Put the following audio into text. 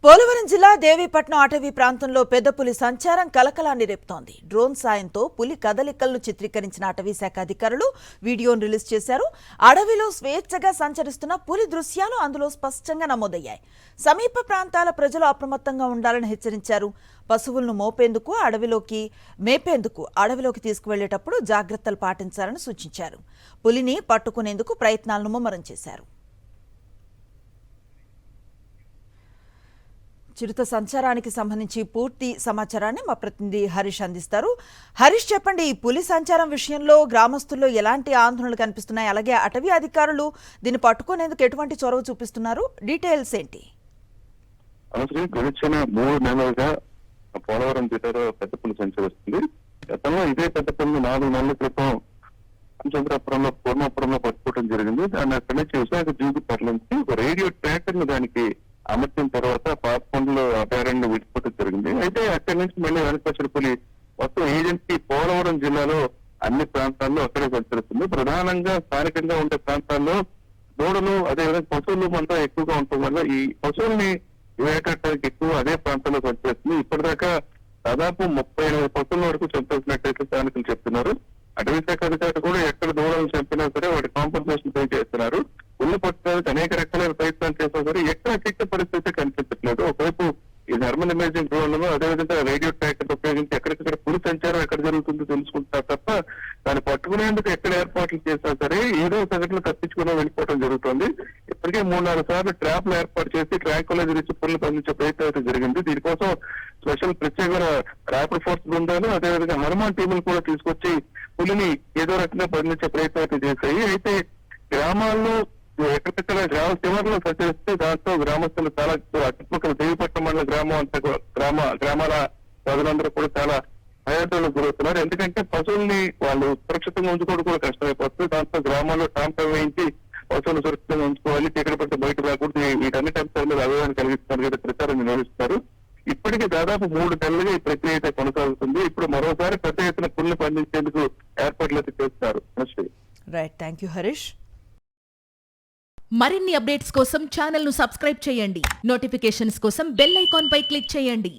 పోలవరం జిల్లా దేవీపట్నం అటవీ ప్రాంతంలో పెద్ద పులి సంచారం కలకలాన్ని రేపుతోంది. డ్రోన్ సాయంతో పులి కదలికలను చిత్రీకరించిన అటవీ శాఖ అధికారులు వీడియోను రిలీజ్ చేశారు. అడవిలో స్వేచ్ఛగా సంచరిస్తున్న పులి దృశ్యాలు అందులో స్పష్టంగా నమోదయ్యాయి. సమీప ప్రాంతాల ప్రజలు అప్రమత్తంగా ఉండాలని హెచ్చరించారు. పశువులను మేపేందుకు అడవిలోకి తీసుకువెళ్లేటప్పుడు జాగ్రత్తలు పాటించాలని సూచించారు. పులిని పట్టుకునేందుకు ప్రయత్నాలను ముమ్మరం చేశారు. చిరుత సంచారానికి సంబంధించి పూర్తి సమాచారాన్ని మా ప్రతినిధి హరీష్ అందిస్తారు. హరీష్, చెప్పండి, ఈ పులి సంచారం విషయంలో గ్రామస్తుల్లో ఎలాంటి ఆందోళనలు కనిపిస్తున్నాయి? అలాగే అటవీ అధికారులు దీన్ని పట్టుకునేందుకు ఎటువంటి చొరవ చూపిస్తున్నారు? డీటెయిల్స్ ఏంటి? గడిచిన 3 నెలలుగా పోలవరం జిల్లాలో పెద్ద పులి సంచరిస్తుంది. గతంలో ఇదే పెద్ద పులిని 4 నెలల క్రితం చంద్రాపురంలో పూర్ణాపురంలో పట్టుకోవడం జరిగింది. దాన్ని అక్కడి నుంచి విశాఖ జూకి తరలించి ఒక రేడియో ట్రాకర్ ను దానికి అమర్చిన తర్వాత పాపకొండలో అభయారణ్యం విడిచిపోవడం జరిగింది. అయితే అక్కడి నుంచి మళ్ళీ వెనకపచ్చిన పులి మొత్తం ఏజెన్సీ పోలవరం జిల్లాలో అన్ని ప్రాంతాల్లో అక్కడే సంచరిస్తుంది. ప్రధానంగా స్థానికంగా ఉండే ప్రాంతాల్లో దూడలు అదేవిధంగా పశువులు అంతా ఎక్కువగా ఉండటం వల్ల ఈ పశువుల్ని వేటాడటానికి ఎక్కువ అదే ప్రాంతంలో సంచరిస్తుంది. ఇప్పటిదాకా దాదాపు 38 పశువుల వరకు చంపేసినట్టయితే స్థానికులు చెప్తున్నారు. అటవీ శాఖ అధికారులు కూడా ఎక్కడ దూడలను చంపినా సరే వాటి కాంపన్సేషన్ పే చేస్తున్నారు. పుల్లు పట్టడానికి అనేక రకాలైన ప్రయత్నాలు చేసినా సరే ఎక్కడ చిట్ట పరిస్థితి కనిపించట్లేదు. ఒకవైపు ఈ థర్మల్ ఇమేజింగ్ డ్రోన్లను అదేవిధంగా రేడియో ట్రాకర్ ఉపయోగించి ఎక్కడికక్కడ పులి సంచారం ఎక్కడ జరుగుతుందో తెలుసుకుంటారు తప్ప దాన్ని పట్టుకునేందుకు ఎక్కడ ఏర్పాట్లు చేసినా సరే ఏదో సంఘటనలు తప్పించుకుని వెళ్ళిపోవడం జరుగుతుంది. ఇప్పటికే 3-4 సార్లు ట్రాప్లు ఏర్పాటు చేసి ట్రాకులో తిరిగి పుల్లు బంధించే ప్రయత్నం అయితే జరిగింది. దీనికోసం స్పెషల్ ప్రత్యేక ర్యాపిడ్ ఫోర్స్ బృందాలు అదేవిధంగా హనుమాన్ టీములు కూడా తీసుకొచ్చి పులిని ఏదో రకంగా బంధించే ప్రయత్నం అయితే చేశాయి. అయితే గ్రామాల్లో ఎక్కడికక్కడ గ్రామ శివార్లో సంచరిస్తే దాంతో గ్రామస్తులు చాలా చుట్టుపక్కల దేవీపట్నం మండల గ్రామం అంతా గ్రామాల ప్రజలందరూ కూడా చాలా భయాందోళనకు గురవుతున్నారు. ఎందుకంటే పశువుల్ని వాళ్ళు సురక్షితంగా ఉంచుకోవడం కూడా కష్టమైపోతుంది. దాంతో గ్రామాల్లో టాంపం వేయించి పశువులు సురక్షితంగా ఉంచుకోవాలి, చీకటి పడితే బయట రాకూడదు, వీటన్నిటి అంశాల మీద అవగాహన కలిగిస్తున్నారు కదా ప్రచారం నిర్వహిస్తున్నారు. ఇప్పటికీ దాదాపు 3 నెలలుగా ఈ ప్రక్రియ అయితే కొనసాగుతుంది. ఇప్పుడు మరోసారి పెద్ద ఎత్తున పుల్ని పండించేందుకు ఏర్పాట్లు అయితే చేస్తారు. Right, thank you Harish. మరిన్ని అప్డేట్స్ కోసం ఛానల్ ను సబ్స్క్రైబ్ చేయండి. నోటిఫికేషన్స్ కోసం బెల్ ఐకాన్ పై క్లిక్ చేయండి.